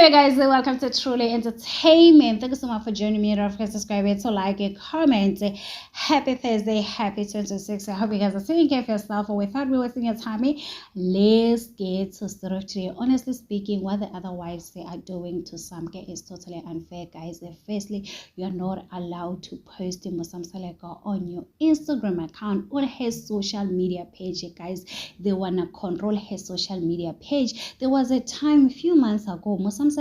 Hey guys, welcome to Truly Entertainment. Thank you so much for joining me. Don't forget to subscribe, to like it, comment. Happy Thursday, happy 26. I hope you guys are taking care of yourself. Without wasting your time, let's get to start today. Honestly speaking, what the other wives they are doing to Samke is totally unfair, guys. Firstly, you are not allowed to post Musamsaleka on your Instagram account or her social media page, guys. They wanna control her social media page. There was a time a few months ago, Musamsaleka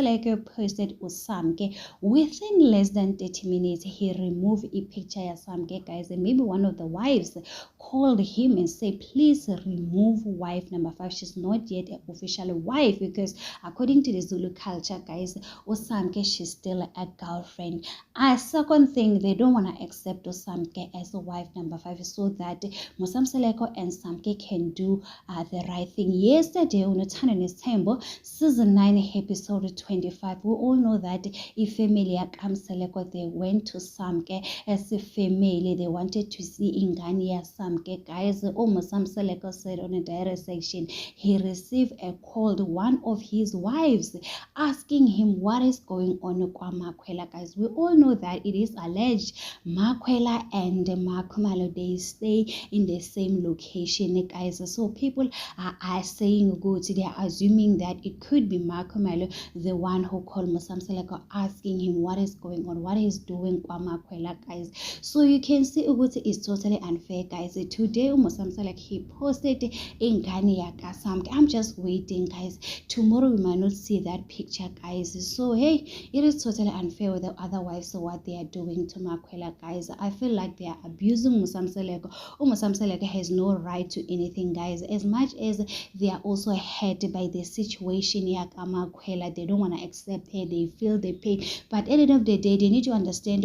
posted Usamke. Within less than 30 minutes, he removed a picture of Samke, guys. And maybe one of the wives called him and said, please remove wife number 5. She's not yet an official wife because according to the Zulu culture, guys, Usamke, she's still a girlfriend. A second thing, they don't want to accept Usamke as a wife number 5 so that Musamsaleko and Samke can do the right thing. Yesterday on Uthandani Tembo, season 9, episode 25, we all know that if family Kamseleko, they went to Samke as a family. They wanted to see Ingani ya Samke, guys. Musamsaleko said on a direct section, he received a call, one of his wives, asking him what is going on kwa Makwela, guys. We all know that it is alleged Makwela and Makumalo, they stay in the same location, guys. So people are saying good, they are assuming that it could be Makumalo, the one who called Musamsaleko, asking him what is going on, what he's doing kwa Makwela, guys. So you can see Uguti is totally unfair, guys. Today Musamsaleko, he posted Ingani ya Samke. I'm just waiting, guys. Tomorrow we might not see that picture, guys. So hey, it is totally unfair with the other wives. So what they are doing to Makwela, guys, I feel like they are abusing Musamsaleko. Musamsaleko has no right to anything, guys. As much as they are also hurt by the situation ya Makwela, they don't want to accept her, they feel the pain, but at the end of the day they need to understand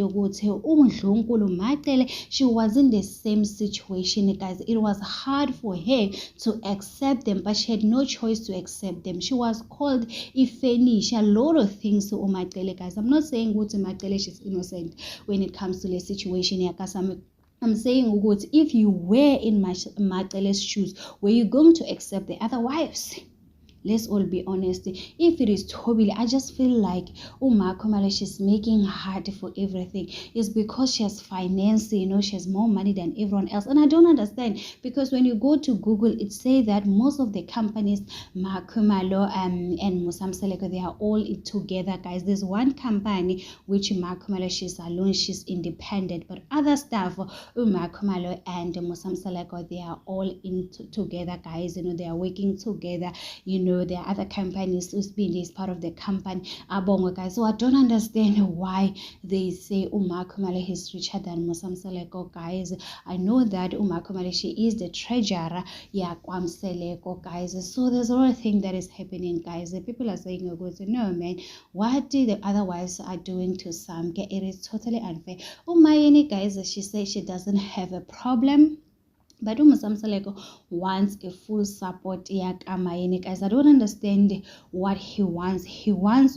she was in the same situation, guys. It was hard for her to accept them, but she had no choice to accept them. She was called Ifenish, a lot of things to Umatele, guys. I'm not saying Umatele is innocent when it comes to the situation here, guys. I'm saying, if you were in Matele's shoes, were you going to accept the other wives? Let's all be honest. If it is Tobile, I just feel like Makumala, she's making hard for everything. It's because she has finance, she has more money than everyone else. And I don't understand, because when you go to Google, it says that most of the companies, Makumalo and Musamsaleko, they are all together, guys. There's one company which Makumalo, she's alone, she's independent, but other stuff, Makumalo and Musamsaleko, they are all together, guys. They are working together. There are other companies who's been is part of the company, Abongo, guys. So I don't understand why they say Makumale is richer than Musamsaleko, guys. I know that Makumale, she is the treasurer, Kwamseleko, guys. So there's a lot of thing that is happening, guys. People are saying, no, man, what the other wives are doing to Samke, it is totally unfair. Mayeni, guys, she says she doesn't have a problem, but Musamsaleko wants a full support Kamayeni, guys. I don't understand what he wants. He wants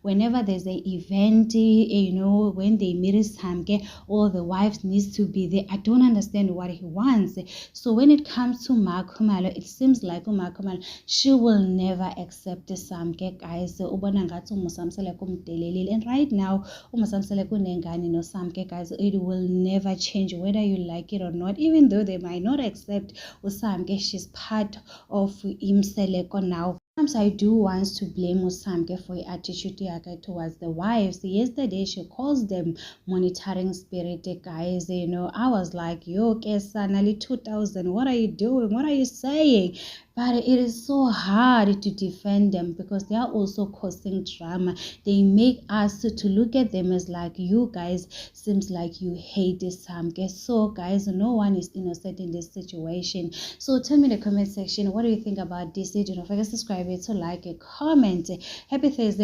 whenever there's an event, when they marry Samke, all the wives needs to be there. I don't understand what he wants. So when it comes to Makumalo, it seems like Makumalo, she will never accept Samke, guys. And right now, Musamsaleko nengani no Samke, guys, it will never change whether you like it or not, even though they might not accept Usamke, she's part of Imseleko now. Sometimes I do want to blame Usamke for her attitude towards the wives. Yesterday she calls them monitoring spirit, guys. I was like, yo, Kesanali 2000, what are you doing? What are you saying? But it is so hard to defend them because they are also causing drama. They make us to look at them as like, you guys seems like you hate Samke. So guys, no one is innocent in this situation. So tell me in the comment section, what do you think about this? Don't forget to subscribe, to like, comment. Happy Thursday.